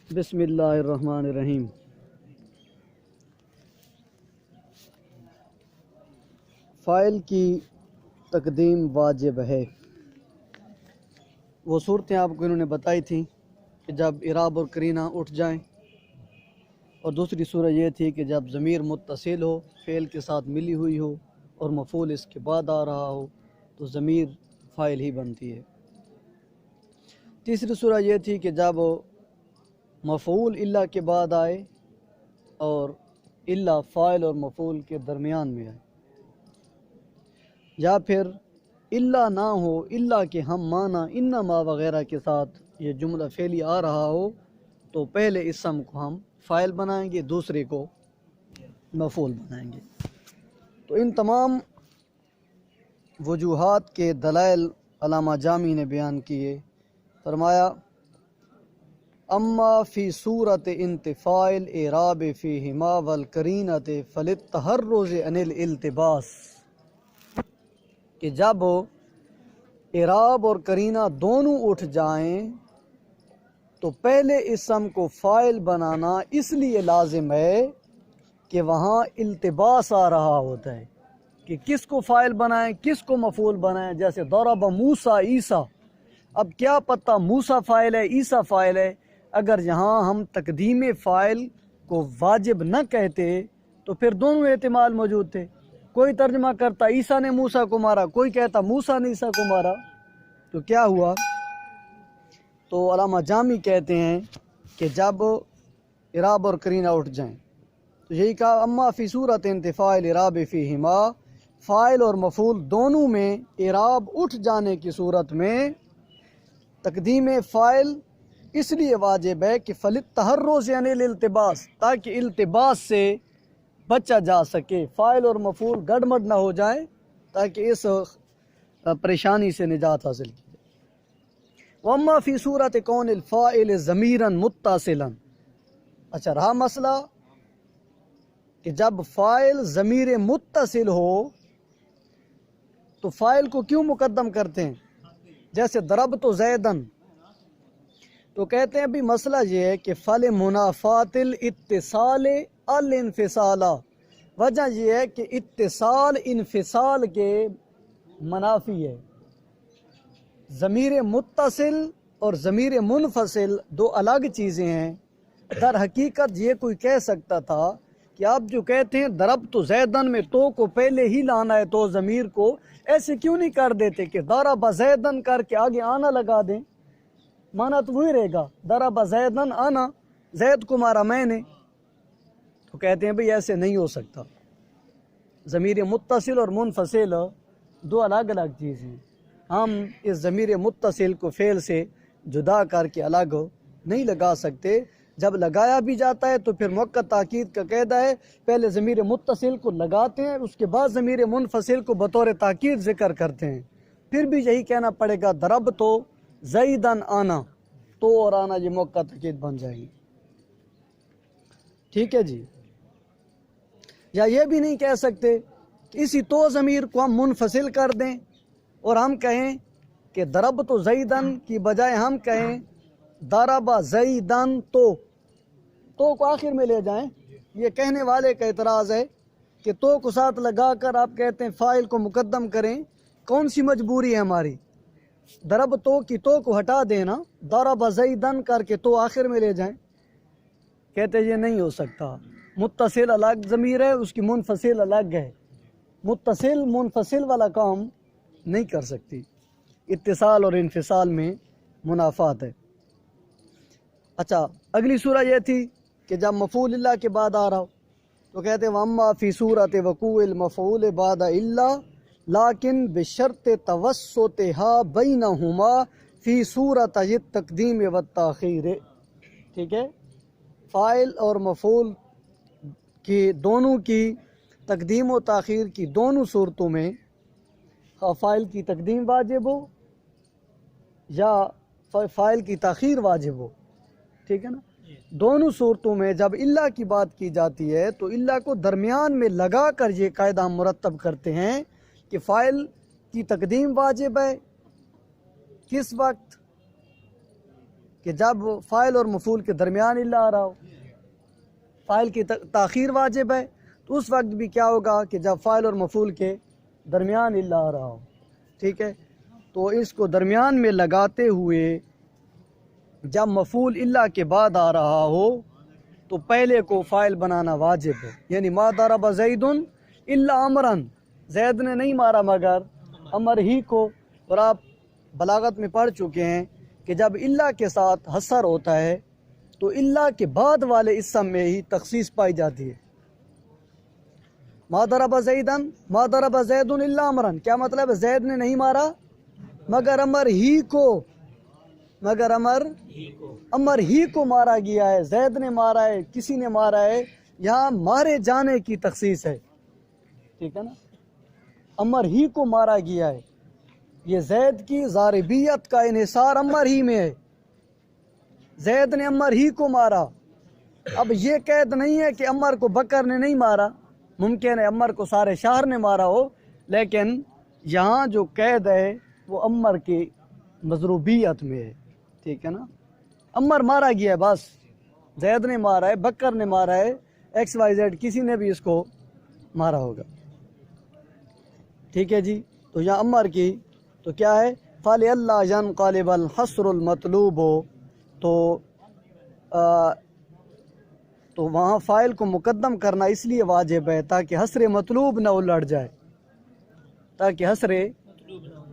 بسم اللہ الرحمن الرحیم۔ فاعل کی تقدیم واجب ہے۔ وہ صورتیں آپ کو انہوں نے بتائی تھیں کہ جب اعراب اور قرینہ اٹھ جائیں، اور دوسری صورت یہ تھی کہ جب ضمیر متصل ہو، فعل کے ساتھ ملی ہوئی ہو اور مفعول اس کے بعد آ رہا ہو تو ضمیر فاعل ہی بنتی ہے۔ تیسری صورت یہ تھی کہ جب مفعول الا کے بعد آئے اور الا فاعل اور مفعول کے درمیان میں آئے، یا پھر الا نہ ہو، الا کے ہم معنی انما وغیرہ کے ساتھ یہ جملہ فعلی آ رہا ہو تو پہلے اسم کو ہم فاعل بنائیں گے، دوسرے کو مفعول بنائیں گے۔ تو ان تمام وجوہات کے دلائل علامہ جامی نے بیان کیے۔ فرمایا اما فی صورت انتفاع اعراب فیہما والقرینۃ فللتحرز عن الالتباس، کہ جب اعراب اور قرینہ دونوں اٹھ جائیں تو پہلے اسم کو فاعل بنانا اس لیے لازم ہے کہ وہاں التباس آ رہا ہوتا ہے کہ کس کو فاعل بنائیں کس کو مفعول بنائیں۔ جیسے ضرب موسیٰ عیسیٰ، اب کیا پتہ موسیٰ فاعل ہے عیسیٰ فاعل ہے، اگر یہاں ہم تقدیم فاعل کو واجب نہ کہتے تو پھر دونوں احتمال موجود تھے۔ کوئی ترجمہ کرتا عیسیٰ نے موسیٰ کو مارا، کوئی کہتا موسیٰ نے عیسیٰ کو مارا، تو کیا ہوا؟ تو علامہ جامی کہتے ہیں کہ جب اعراب اور قرینہ اٹھ جائیں تو یہی کہا اما فی صورت انتفاع الاعراب فیہما، فاعل اور مفعول دونوں میں اعراب اٹھ جانے کی صورت میں تقدیم فاعل اس لیے واجب ہے کہ فللتحرز عن الالتباس، تاکہ التباس سے بچا جا سکے، فاعل اور مفعول گڑمڑ نہ ہو جائے، تاکہ اس پریشانی سے نجات حاصل کی جائے۔ واما فی صورت کون الفاعل ضمیرا متصلا، اچھا رہا مسئلہ کہ جب فاعل ضمیر متصل ہو تو فاعل کو کیوں مقدم کرتے ہیں؟ جیسے ضربت زیدن، تو کہتے ہیں بھی مسئلہ یہ ہے کہ فل منافات الاتصال الانفصال، وجہ یہ ہے کہ اتصال انفصال کے منافی ہے۔ ضمیر متصل اور ضمیر منفصل دو الگ چیزیں ہیں۔ در حقیقت یہ کوئی کہہ سکتا تھا کہ آپ جو کہتے ہیں ضربت زیدن میں تو کو پہلے ہی لانا ہے، تو ضمیر کو ایسے کیوں نہیں کر دیتے کہ ضرب زیدن کر کے آگے آنا لگا دیں، مانا تو وہی رہے گا، ضرب زیدن آنا، زید کو مارا میں نے۔ تو کہتے ہیں بھئی ایسے نہیں ہو سکتا، ضمیر متصل اور منفصل دو الگ الگ چیزیں ہیں، ہم اس ضمیر متصل کو فعل سے جدا کر کے الگ نہیں لگا سکتے۔ جب لگایا بھی جاتا ہے تو پھر مؤکد تاکید کا قاعدہ ہے، پہلے ضمیر متصل کو لگاتے ہیں، اس کے بعد ضمیر منفصل کو بطور تاکید ذکر کرتے ہیں۔ پھر بھی یہی کہنا پڑے گا ضرب تو زیدن آنا، تو اور آنا یہ مؤکد تاکید بن جائیں گی، ٹھیک ہے جی۔ یا یہ بھی نہیں کہہ سکتے کہ اسی تو ضمیر کو ہم منفصل کر دیں اور ہم کہیں کہ ضرب تو زیدن کی بجائے ہم کہیں ضرب زیدن تو کو آخر میں لے جائیں۔ یہ کہنے والے کا اعتراض ہے کہ تو کو ساتھ لگا کر آپ کہتے ہیں فاعل کو مقدم کریں، کون سی مجبوری ہے ہماری؟ ضرب تو کی تو کو ہٹا دینا، ضرب زیدن کر کے تو آخر میں لے جائیں۔ کہتے یہ نہیں ہو سکتا، متصل الگ ضمیر ہے، اس کی منفصل الگ ہے، متصل منفصل والا کام نہیں کر سکتی، اتصال اور انفصال میں منافات ہے۔ اچھا اگلی صورت یہ تھی کہ جب مفعول اللہ کے بعد آ رہا ہو تو کہتے ہیں واما فی صورت وقوع المفعول بعد الا لیکن بشرط توسطها بینہما فی صورت التقدیم والتاخیر، ٹھیک ہے، فاعل اور مفعول کی دونوں کی تقدیم و تاخیر کی دونوں صورتوں میں فاعل کی تقدیم واجب ہو یا فاعل کی تاخیر واجب ہو، ٹھیک ہے نا، دونوں صورتوں میں جب اللہ کی بات کی جاتی ہے تو اللہ کو درمیان میں لگا کر یہ قاعدہ ہم مرتب کرتے ہیں کہ فاعل کی تقدیم واجب ہے کس وقت؟ کہ جب فاعل اور مفعول کے درمیان الا آ رہا ہو، فاعل کی تاخیر واجب ہے، تو اس وقت بھی کیا ہوگا کہ جب فاعل اور مفعول کے درمیان الا آ رہا ہو، ٹھیک ہے، تو اس کو درمیان میں لگاتے ہوئے جب مفعول الا کے بعد آ رہا ہو تو پہلے کو فاعل بنانا واجب ہے، یعنی ما ضرب زید الا امرا، زید نے نہیں مارا مگر امر ہی کو۔ اور آپ بلاغت میں پڑھ چکے ہیں کہ جب الا کے ساتھ حصر ہوتا ہے تو الا کے بعد والے اسم میں ہی تخصیص پائی جاتی ہے۔ ما ضرب زیدا، ما ضرب زید الا امرا، کیا مطلب ہے؟ زید نے نہیں مارا مگر امر ہی کو، مگر امر ہی کو مارا گیا ہے، زید نے مارا ہے، کسی نے مارا ہے، یہاں مارے جانے کی تخصیص ہے، ٹھیک ہے نا، امر ہی کو مارا گیا ہے، یہ زید کی ضاربیت کا انحصار امر ہی میں ہے، زید نے امر ہی کو مارا۔ اب یہ قید نہیں ہے کہ امر کو بکر نے نہیں مارا، ممکن ہے امر کو سارے شہر نے مارا ہو، لیکن یہاں جو قید ہے وہ امر کی مضروبیت میں ہے، ٹھیک ہے نا، امر مارا گیا ہے، بس زید نے مارا ہے، بکر نے مارا ہے، ایکس وائی زیڈ کسی نے بھی اس کو مارا ہوگا، ٹھیک ہے جی۔ تو یہاں امر کی تو کیا ہے؟ فَلِأَلَّا يَنْقَلِبَ الْحَصْرُ الْمَطْلُوبُ، تو وہاں فاعل کو مقدم کرنا اس لیے واجب ہے تاکہ حصر مطلوب نہ الٹ جائے، تاکہ حصر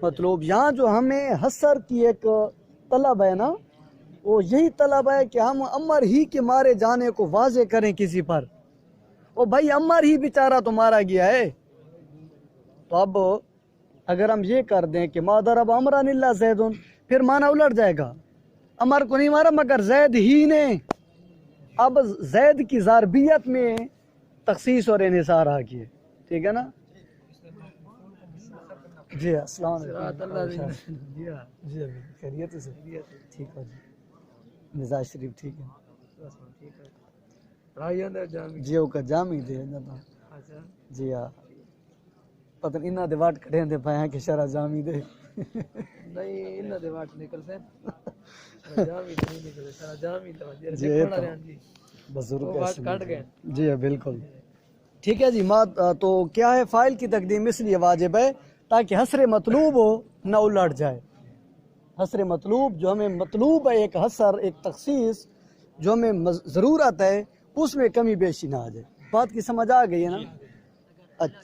مطلوب، یہاں جو ہمیں حصر کی ایک طلب ہے نا، وہ یہی طلب ہے کہ ہم امر ہی کے مارے جانے کو واضح کریں کسی پر، او بھائی امر ہی بیچارہ تو مارا گیا ہے، تو اب اگر ہم یہ کر دیں کہ ما ضرب امرا الا زید، پھر معنی الٹ جائے گا، امر کو نہیں مارا مگر زید ہی نے، اب زید کی ضاربیت میں تخصیص اور انحصار آ گئی ہے، ٹھیک ہے نا۔ جی السلام علیکم، جی جی خیریت سے، ٹھیک ہے جی، مزاج شریف ٹھیک ہے جی، وہ کا جامی دے جی ہاں، پتہ نہیں انہاں دے واٹ کھڑے دے پایا کہ شرع جامی دے نہیں، انہاں دے واٹ نکل سے جامی نہیں نکلے، شرع جامی تو جی بزرگ واٹ کٹ گئے، جی بالکل ٹھیک ہے جی۔ تو کیا ہے؟ فاعل کی تقدیم اس لیے واجب ہے تاکہ حصر مطلوب ہو نہ الٹ جائے، حصر مطلوب جو ہمیں مطلوب ہے، ایک حصر، ایک تخصیص جو ہمیں ضرورت ہے، اس میں کمی بیشی نہ آ جائے، بات کی سمجھ آ گئی ہے نا؟ اچھا،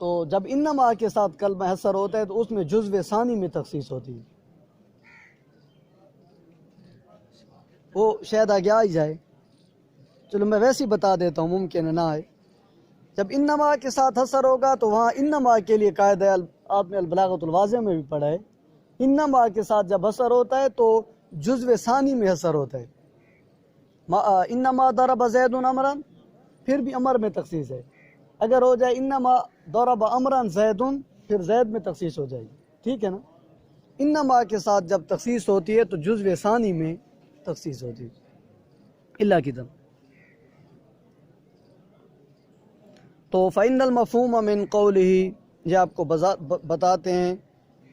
تو جب انما کے ساتھ کلمہ حصر ہوتا ہے تو اس میں جزو ثانی میں تخصیص ہوتی ہے، وہ شاید آگے آ ہی جائے، چلو میں ویسے ہی بتا دیتا ہوں، ممکن ہے نہ آئے۔ جب انما کے ساتھ حصر ہوگا تو وہاں انما کے لیے قاعدہ آپ نے البلاغۃ الواضح میں بھی پڑھا ہے، انما کے ساتھ جب حصر ہوتا ہے تو جزو ثانی میں حصر ہوتا ہے، انما ضرب زید امرا، پھر بھی امر میں تخصیص ہے، اگر ہو جائے انما ضرب امرا زید، پھر زید میں تخصیص ہو جائے گی، ٹھیک ہے نا۔ انما کے ساتھ جب تخصیص ہوتی ہے تو جزو ثانی میں تخصیص ہوتی ہے، اللہ کی طرف۔ تو فَإِنَّ الْمَفْهُومَ مِنْ قَوْلِهِ، یہ آپ کو بتاتے ہیں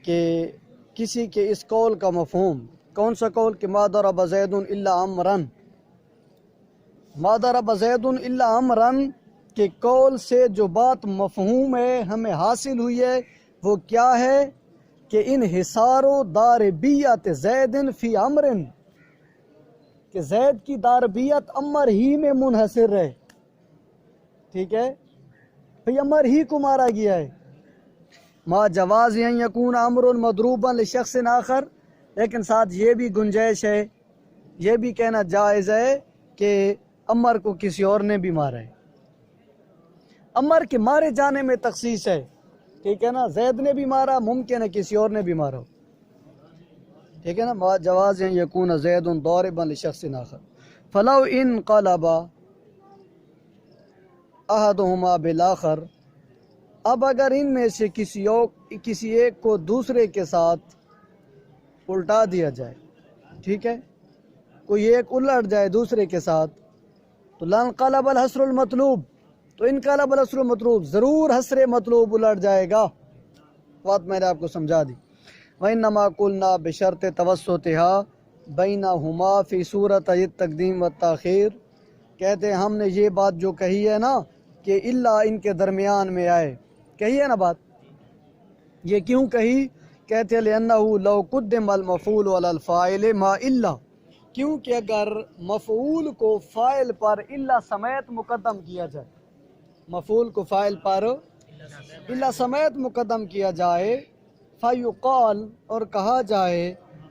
کہ کسی کے اس قول کا مفہوم کون سا قول کہ ما ضرب زید الا امرا، ما ضرب زید الا امرا کے قول سے جو بات مفہوم ہے ہمیں حاصل ہوئی ہے وہ کیا ہے کہ انحصار ضاربیت زید فی امر، کہ زید کی ضاربیت امر ہی میں منحصر ہے، ٹھیک ہے، بھئی امر ہی کو مارا گیا ہے، ما جواز ان یکون امر مضروبا لشخص آخر، لیکن ساتھ یہ بھی گنجائش ہے، یہ بھی کہنا جائز ہے کہ امر کو کسی اور نے بھی مارا ہے، امر کے مارے جانے میں تخصیص ہے، ٹھیک ہے نا، زید نے بھی مارا، ممکن ہے کسی اور نے بھی مارا ہو، ٹھیک ہے نا، ما جواز ان یکون زید ضاربا لشخص آخر، فلو ان قلب احدہما بالآخر، اب اگر ان میں سے کسی ایک کو دوسرے کے ساتھ الٹا دیا جائے، ٹھیک ہے، کوئی ایک الٹ جائے دوسرے کے ساتھ، تو لانقلب الحصر المطلوب، تو انقلب الحصر المطلوب، ضرور حصر مطلوب الٹ جائے گا، بات میں نے آپ کو سمجھا دی۔ وَإِنَّمَا قُلْنَا بِشَرْطِ تَوَسُّطِهَا بَيْنَهُمَا فِي صُورَتَيِ التَّقْدِيمِ وَالتَّأْخِيرِ، کہتے ہیں ہم نے یہ بات جو کہی ہے نا کہ اللہ ان کے درمیان میں آئے، کہی ہے نا بات، یہ کیوں کہی؟ کہتے ہیں لِأَنَّهُ لَوْ قُدِّمَ الْمَفْعُولُ عَلَى الْفَاعِلِ مَا إِلَّا، کیونکہ اگر مفعول کو فاعل پر الا سمیت مقدم کیا جائے، مفعول کو فاعل پر الا سمیت مقدم کیا جائے، فیقال، اور کہا جائے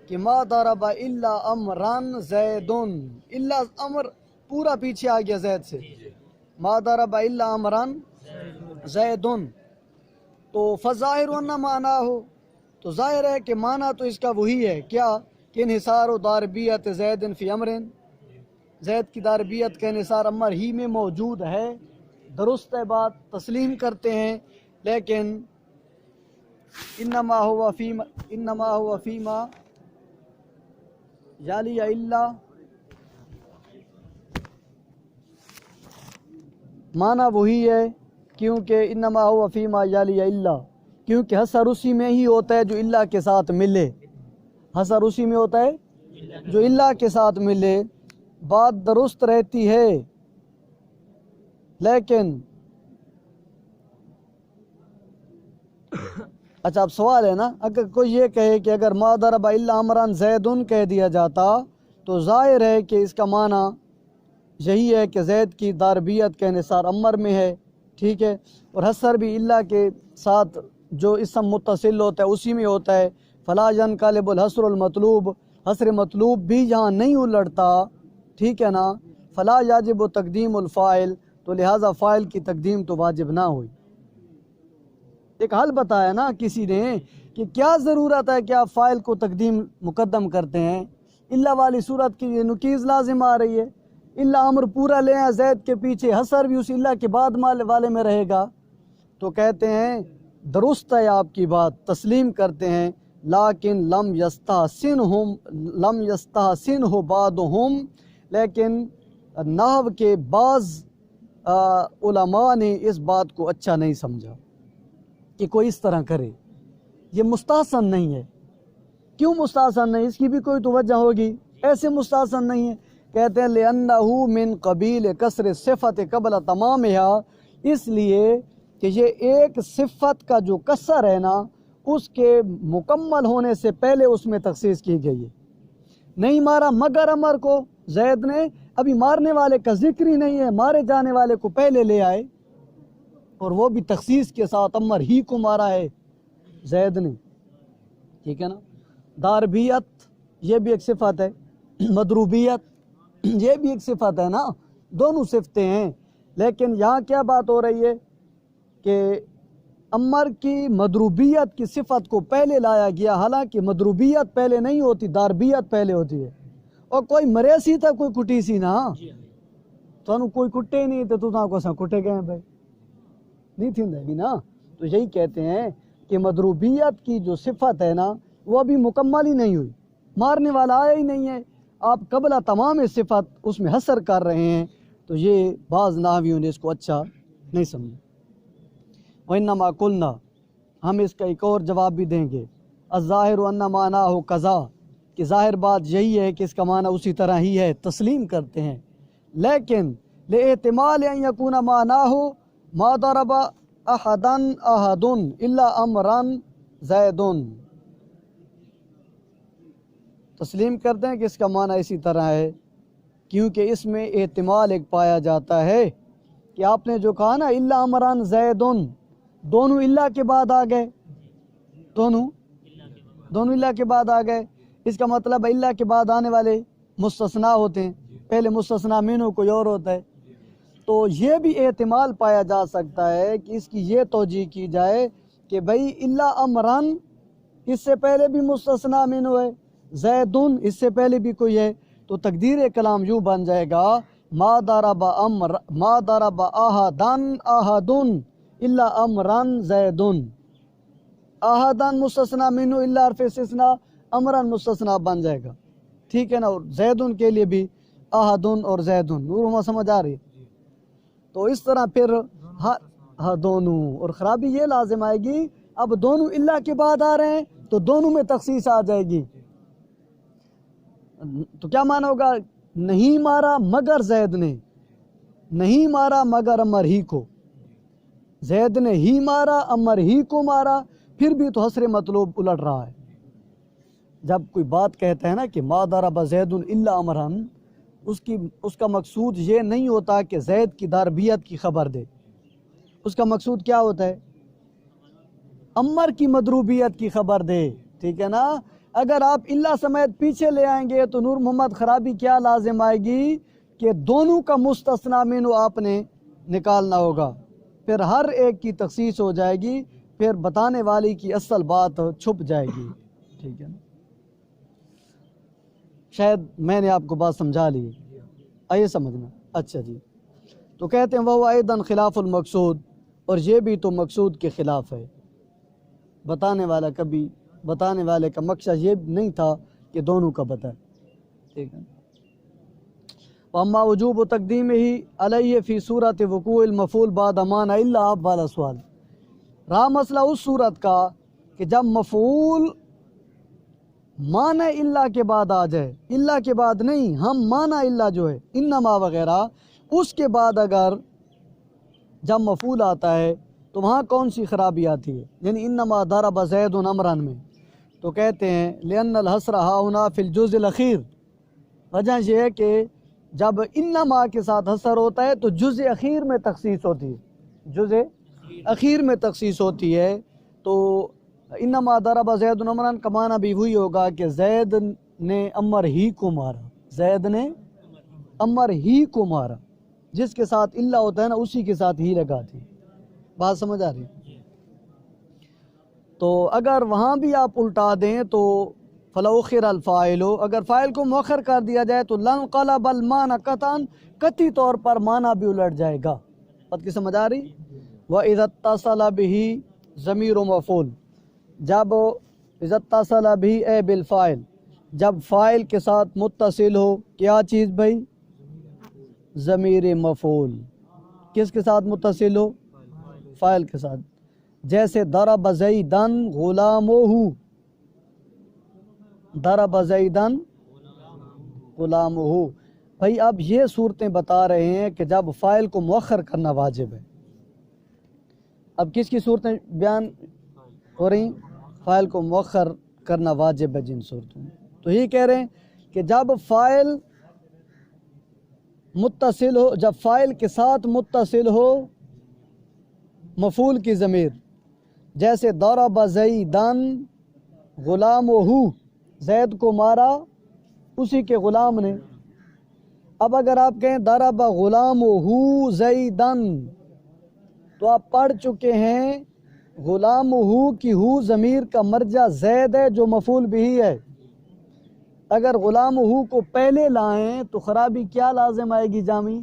کہ ما ضرب الا امرن زیدن، الا امر پورا پیچھے آ گیا زید سے، ما ضرب الا امرن زیدن، تو فظاہر ان معنی ہو، تو ظاہر ہے کہ معنی تو اس کا وہی ہے، کیا کہ انحصار و ضاربیت زید فی امرن، زید کی ضاربیت کا انحصار امر ہی میں موجود ہے، درست ہے بات، تسلیم کرتے ہیں، لیکن انما هو فیما یالی الا، معنی وہی ہے، کیونکہ انما هو فیما یالی الا، کیونکہ حصر اسی میں ہی ہوتا ہے جو اللہ کے ساتھ ملے، حصر اسی میں ہوتا ہے جو اللہ کے ساتھ ملے، بات درست رہتی ہے، لیکن اچھا اب سوال ہے نا، اگر کوئی یہ کہے کہ اگر ما ضرب الا امرن زیدن کہہ دیا جاتا تو ظاہر ہے کہ اس کا معنی یہی ہے کہ زید کی ضاربیت کا انحصار امر میں ہے، ٹھیک ہے، اور حصر بھی اللہ کے ساتھ جو اسم متصل ہوتا ہے اسی میں ہوتا ہے، فلا ینقلب الحصر المطلوب، حصر مطلوب بھی یہاں نہیں الٹتا، ٹھیک ہے نا، فلا یجب تقدیم الفاعل، تو لہٰذا فاعل کی تقدیم تو واجب نہ ہوئی۔ ایک حل بتایا نا کسی نے کہ کیا ضرورت ہے کہ آپ فاعل کو تقدیم مقدم کرتے ہیں، اللہ والی صورت کی یہ نکیز لازم آ رہی ہے، اللہ امر پورا لے آئیں زید کے پیچھے، حصر بھی اس اللہ کے بعد والے میں رہے گا، تو کہتے ہیں درست ہے آپ کی بات، تسلیم کرتے ہیں، لیکن لم یستحسنہ بعضہم، لیکن نحو کے بعض علماء نے اس بات کو اچھا نہیں سمجھا کہ کوئی اس طرح کرے، یہ مستحسن نہیں ہے۔ کیوں مستحسن نہیں؟ اس کی بھی کوئی تو وجہ ہوگی، ایسے مستحسن نہیں ہے، کہتے ہیں لِأَنَّهُ مِن قبیل کسر صفت قبل تمامها، اس لیے کہ یہ ایک صفت کا جو کسر ہے نا اس کے مکمل ہونے سے پہلے اس میں تخصیص کی گئی ہے، نہیں مارا مگر امر کو زید نے، ابھی مارنے والے کا ذکر ہی نہیں ہے، مارے جانے والے کو پہلے لے آئے، اور وہ بھی تخصیص کے ساتھ امر ہی کو مارا ہے زید نے، ٹھیک ہے نا۔ ضاربیت یہ بھی ایک صفت ہے، مضروبیت یہ بھی ایک صفت ہے نا، دونوں صفتیں ہیں، لیکن یہاں کیا بات ہو رہی ہے کہ امر کی مضروبیت کی صفت کو پہلے لایا گیا، حالانکہ مضروبیت پہلے نہیں ہوتی، ضاربیت پہلے ہوتی ہے، اور کوئی مرے سی تھا کوئی کٹی سی نا، تو کوئی کٹے ہی نہیں تھے تو کو کٹے گئے بھائی نہیں تھی نا، تو یہی کہتے ہیں کہ مضروبیت کی جو صفت ہے نا وہ ابھی مکمل ہی نہیں ہوئی، مارنے والا آیا ہی نہیں ہے، آپ قبل تمام صفت اس میں حصر کر رہے ہیں، تو یہ بعض نحویوں نے اس کو اچھا نہیں سمجھا۔ وَإِنَّمَا قُلْنَا، ہم اس کا ایک اور جواب بھی دیں گے، الظاہر ان معناہ قضا، کہ ظاہر بات یہی ہے کہ اس کا معنی اسی طرح ہی ہے، تسلیم کرتے ہیں، لیکن لِاحْتِمَالِ أَن يَكُونَ مَعْنَاهُ مَا ضَرَبَ أَحَدًا أَحَدٌ إِلَّا أَمْرًا زَيْدٌ، تسلیم کرتے ہیں کہ اس کا معنی اسی طرح ہے، کیونکہ اس میں احتمال ایک پایا جاتا ہے کہ آپ نے جو کہا نا إِلَّا أَمْرًا زَيْدٌ، دونوں اللہ کے بعد آ گئے، دونوں اللہ کے بعد آ گئے، اس کا مطلب اللہ کے بعد آنے والے مستثنیٰ ہوتے ہیں، پہلے مستثنیٰ منہ کوئی اور ہوتا ہے، تو یہ بھی احتمال پایا جا سکتا ہے کہ اس کی یہ توجیہ کی جائے کہ بھئی الا امرن اس سے پہلے بھی مستثنیٰ منہ ہے، زیدن اس سے پہلے بھی کوئی ہے، تو تقدیر کلام یوں بن جائے گا ما ضرب احدن احدن الا امرن زیدن، احدن مستثنیٰ منہ الا حرف استثناء، امرن مستثنیٰ بن جائے گا، ٹھیک ہے نا، اور زیدن کے لیے بھی احدن اور زیدن، نور سمجھ آ رہی ہے، تو اس طرح پھر دونوں، اور خرابی یہ لازم آئے گی اب دونوں اللہ کے بعد آ رہے ہیں تو دونوں میں تخصیص آ جائے گی. تو کیا معنی ہوگا؟ نہیں مارا مگر زید نے، نہیں مارا مگر عمر ہی کو. زید نے ہی مارا، عمر ہی کو مارا، پھر بھی تو حسر مطلوب الٹ رہا ہے. جب کوئی بات کہتا ہے نا کہ ما ضرب زید الا عمرن، اس کا مقصود یہ نہیں ہوتا کہ زید کی ضربیت کی خبر دے. اس کا مقصود کیا ہوتا ہے؟ عمر کی مضروبیت کی خبر دے. ٹھیک ہے نا؟ اگر آپ اللہ سمیت پیچھے لے آئیں گے تو نور محمد خرابی کیا لازم آئے گی کہ دونوں کا مستثنی منہ آپ نے نکالنا ہوگا. پھر ہر ایک کی تخصیص ہو جائے گی، پھر بتانے والی کی اصل بات چھپ جائے گی. ٹھیک ہے نا؟ شاید میں نے آپ کو بات سمجھا لی. آئیے سمجھنا. اچھا جی، تو کہتے ہیں وہ ایدن خلاف المقصود، اور یہ بھی تو مقصود کے خلاف ہے. بتانے والے کا مقصد یہ نہیں تھا کہ دونوں کا بتائے. ٹھیک ہے. وَأَمَّا وُجُوبُ تَقْدِيمِهِ عَلَيْهِ فِي صُورَةِ وُقُوعِ الْمَفْعُولِ بَعْدَ مَانَ إِلَّا آپ والا سوال. رہا مسئلہ اس صورت کا کہ جب مفعول معنی اللہ کے بعد آ جائے، اللہ کے بعد نہیں، ہم معنی اللہ جو ہے انما وغیرہ، اس کے بعد اگر جب مفعول آتا ہے تو وہاں کون سی خرابی آتی ہے؟ یعنی انما ضرب زید عمرا میں. تو کہتے ہیں لأن الحصر ها هنا في الجزء الأخير. وجہ یہ ہے کہ جب انما کے ساتھ حصر ہوتا ہے تو جزء اخیر میں تخصیص ہوتی ہے، جزء اخیر میں تخصیص ہوتی ہے. تو انما ضرب زید عمرا کا معنی بھی وہی ہوگا کہ زید نے عمر ہی کو مارا، زید نے عمر ہی کو مارا. جس کے ساتھ اللہ ہوتا ہے نا اسی کے ساتھ ہی لگاتی. بات سمجھ آ رہی ہے؟ تو اگر وہاں بھی آپ الٹا دیں تو فلوخر الفاعل، اگر فاعل کو مؤخر کر دیا جائے تو لنقلب المعنی قطعا، قطعی طور پر معنی بھی الٹ جائے گا. بات کی سمجھ آ رہی؟ وَإِذَا اتصل بِهِ ضمیر مفعول، جب اذا اتصل بِهِ اے بالفاعل، جب فاعل کے ساتھ متصل ہو کیا چیز بھائی؟ ضمیر مفعول. کس کے ساتھ متصل ہو؟ فاعل کے ساتھ. جیسے ضرب زیدن غلامہ، ضرب زیدن غلامہ. بھائی اب یہ صورتیں بتا رہے ہیں کہ جب فاعل کو مؤخر کرنا واجب ہے. اب کس کی صورتیں بیان ہو رہی ہیں؟ فاعل کو مؤخر کرنا واجب ہے جن صورتوں میں. تو یہ کہہ رہے ہیں کہ جب فاعل متصل ہو، جب فاعل کے ساتھ متصل ہو مفعول کی ضمیر، جیسے ضرب زیدن غلامہ، زید کو مارا اسی کے غلام نے. اب اگر آپ کہیں ضرب غلامہ زیدن تو آپ پڑھ چکے ہیں غلامہ کی ہو ضمیر کا مرجع زید ہے جو مفعول بھی ہے. اگر غلامہ کو پہلے لائیں تو خرابی کیا لازم آئے گی جامی؟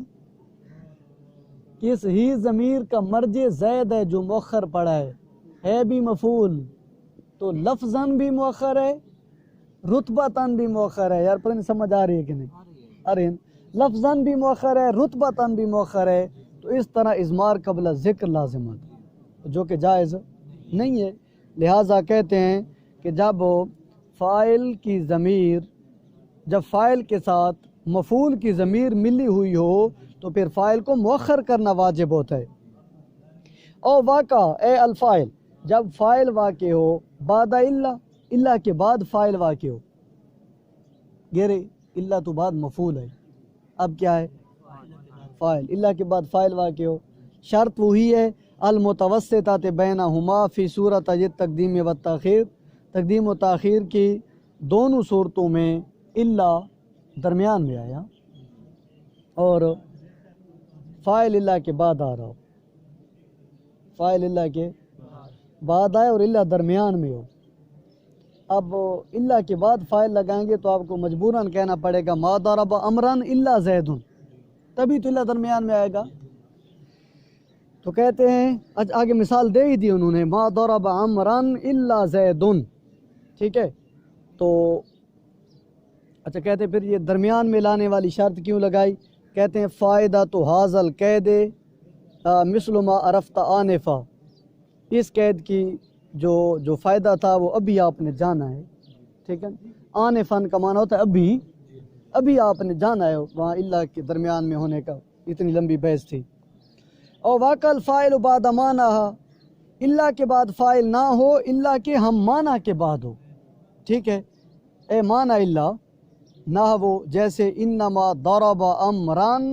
کس ہی ضمیر کا مرجع زید ہے جو مؤخر پڑا ہے بھی مفعول، تو لفظاً بھی مؤخر ہے، رتبتاً بھی مؤخر ہے. یار پر سمجھ آ رہی ہے کہ نہیں؟ ارے لفظاً بھی مؤخر ہے، رتبتاً بھی مؤخر ہے. تو اس طرح اضمار قبل ذکر لازم آتا ہے جو کہ جائز نہیں ہے. لہٰذا کہتے ہیں کہ جب فاعل کی ضمیر، جب فاعل کے ساتھ مفعول کی ضمیر ملی ہوئی ہو تو پھر فاعل کو مؤخر کرنا واجب ہوتا ہے. اور واقع اے الفاعل، جب فاعل واقع ہو بعد اللہ کے بعد فاعل واقع ہو، گرے اللہ تو بعد مفعول ہے، اب کیا ہے؟ فاعل. اللہ کے بعد فاعل واقع ہو. شرط وہی ہے المتوسطۃ بینہما فی صورت التقدیم والتاخیر، تقدیم و تاخیر کی دونوں صورتوں میں اللہ درمیان میں آیا اور فاعل اللہ کے بعد آ رہا ہو، فاعل اللہ کے بعد آئے اور اللہ درمیان میں ہو. اب اللہ کے بعد فاعل لگائیں گے تو آپ کو مجبوراً کہنا پڑے گا ما ضرب امرا الا زید، تبھی تو اللہ درمیان میں آئے گا. تو کہتے ہیں آگے مثال دے ہی دی انہوں نے، ما ضرب امرا الا زید. ٹھیک ہے. تو اچھا کہتے ہیں پھر یہ درمیان میں لانے والی شرط کیوں لگائی؟ کہتے ہیں فائدہ تو حاضل قید مثل ما عرفت آنفا، اس قید کی جو فائدہ تھا وہ ابھی آپ نے جانا ہے، ٹھیک ہے۔ آنے فن کا معنی ہوتا ہے ابھی آپ نے جانا ہے، وہاں اللہ کے درمیان میں ہونے کا اتنی لمبی بحث تھی۔ اور واقع فائل بعد مانا، اللہ کے بعد فائل نہ ہو، اللہ کے ہم مانا کے بعد ہو، ٹھیک ہے۔ اے مانا اللہ نہ وہ، جیسے انما ضرب امران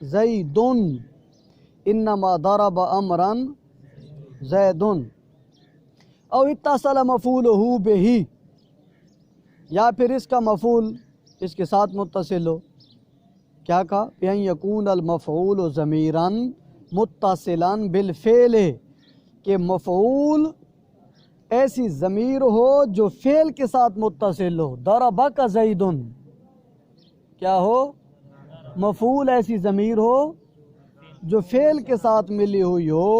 زیدن، انما ضرب امران زیدن، او اتصل مفعولہ بہ، یا پھر اس کا مفعول اس کے ساتھ متصل ہو، کیا کہا؟ بِأَن يَكُونَ الْمَفْعُولُ ضَمِيرًا مُتَّصِلًا بِالْفِعْلِ، کہ مفعول ایسی ضمیر ہو جو فعل کے ساتھ متصل ہو۔ ضربک زیدن، کیا ہو؟ مفعول ایسی ضمیر ہو جو فعل کے ساتھ ملی ہوئی ہو،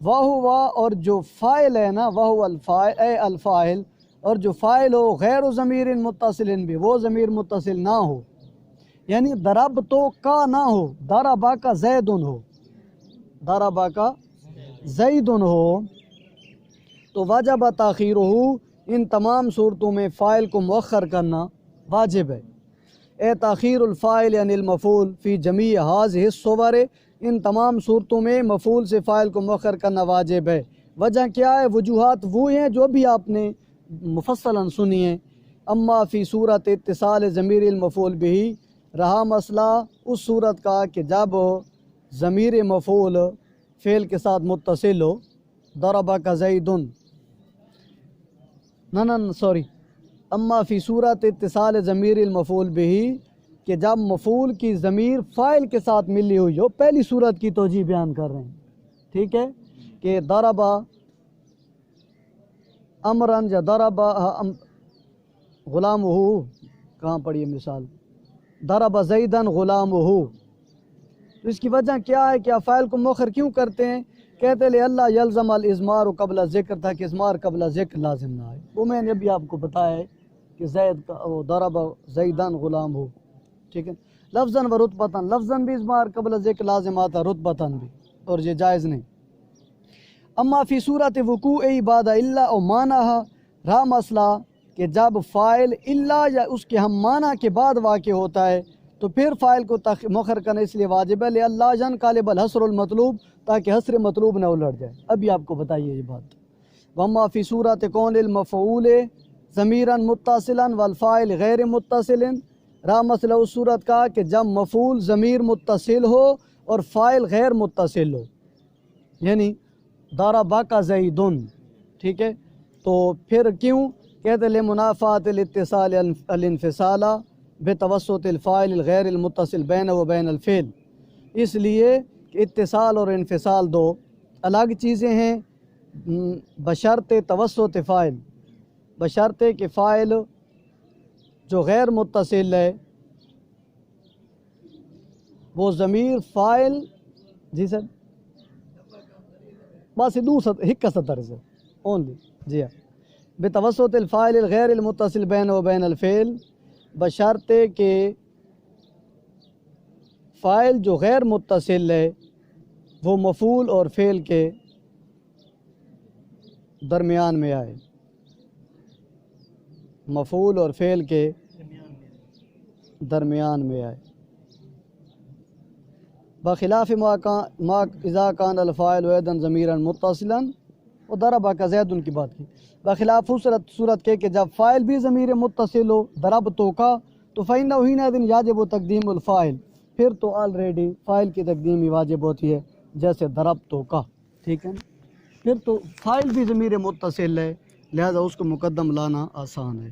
وَهُوَ، اور جو فاعل ہے نا، وَهُوَ الفاعل، اے الفاعل، اور جو فاعل ہو غیر ضمیر متصل بھی، وہ ضمیر متصل نہ ہو، یعنی ضرب تو کا نہ ہو، ضربا کا زیدن ہو، ضربا کا زیدن ہو، تو واجب تاخیرہ، ان تمام صورتوں میں فاعل کو مؤخر کرنا واجب ہے۔ اے تاخیر الفاعل یعنی المفعول فی جمیع ہذہ الصور، ان تمام صورتوں میں مفعول سے فاعل کو مؤخر کرنا واجب ہے۔ وجہ کیا ہے؟ وجوہات وہ ہیں جو ابھی آپ نے مفصلاً سنی ہیں۔ اما فی صورت اتصال ضمیر المفعول بہ، رہا مسئلہ اس صورت کا کہ جب ضمیر مفعول فعل کے ساتھ متصل ہو، ضربک زیدن، سوری، اما فی صورت اتصال ضمیر المفعول بہ، کہ جب مفعول کی ضمیر فاعل کے ساتھ ملی ہوئی ہو، پہلی صورت کی توجیہ بیان کر رہے ہیں، ٹھیک ہے، کہ ضربا امرن یا ضربا غلامہ، کہاں پڑھی مثال؟ ضرب زیدن غلامہ، تو اس کی وجہ کیا ہے کہ آپ فاعل کو مؤخر کیوں کرتے ہیں؟ کہتے لے اللہ یلزم الازمار قبل ذکر، تھا کہ ازمار قبل ذکر لازم نہ آئے۔ وہ میں نے ابھی آپ کو بتایا ہے کہ زید کا ضرب زیدن غلام ہو، ٹھیک ہے۔ لفظاً و رتبتاً، لفظاً بھی ازمار قبل ذکر لازم آتا، رتبتاً بھی، اور یہ جائز نہیں۔ اما فی صورت وقوع بعد الا او معنیٰ، رہا مسئلہ کہ جب فاعل الا یا اس کے ہم معنی کے بعد واقع ہوتا ہے تو پھر فاعل کو مؤخر کرنا اس لیے واجب ہے، لئلا ينقلب الحصر المطلوب، تاکہ حصر مطلوب نہ الٹ جائے۔ ابھی آپ کو بتائیے یہ بات۔ وما فی صورت کون المفعول ضمیرا متصلا والفاعل غیر متصل، رہا مسئلہ اس صورت کا کہ جب مفعول ضمیر متصل ہو اور فاعل غیر متصل ہو، یعنی ضربک زیدن، ٹھیک ہے، تو پھر کیوں؟ کہتے لمنافات الاتصال الانفصال بتوسط الفاعل الغیر المتصل بین و بین الفعل، اس لیے کہ اتصال اور انفصال دو الگ چیزیں ہیں، بشرط توسط فاعل، بشرط کہ فاعل جو غیر متصل ہے وہ ضمیر فاعل، جی سر، بس ہکا سطر سے اونلی، جی ہاں، بتوسط الفاعل الغیر المتصل بین و بین الفعل، بشرط کہ فاعل جو غیر متصل ہے وہ مفعول اور فعل کے درمیان میں آئے، مفعول اور فعل کے درمیان میں آئے، بخلاف ما اذا کان الفاعل ایضا ضمیرا متصلا، وہ ضربک زید کی بات کی، بخلاف صورت کے کہ جب فاعل بھی ضمیر متصل ہو، ضربتو کا، تو فإنه حينئذ يجب تقدیم الفاعل، پھر تو آلریڈی فاعل کی تقدیم ہی واجب ہوتی ہے، جیسے ضربتو کا، ٹھیک ہے، پھر تو فاعل بھی ضمیر متصل ہے، لہذا اس کو مقدم لانا آسان ہے۔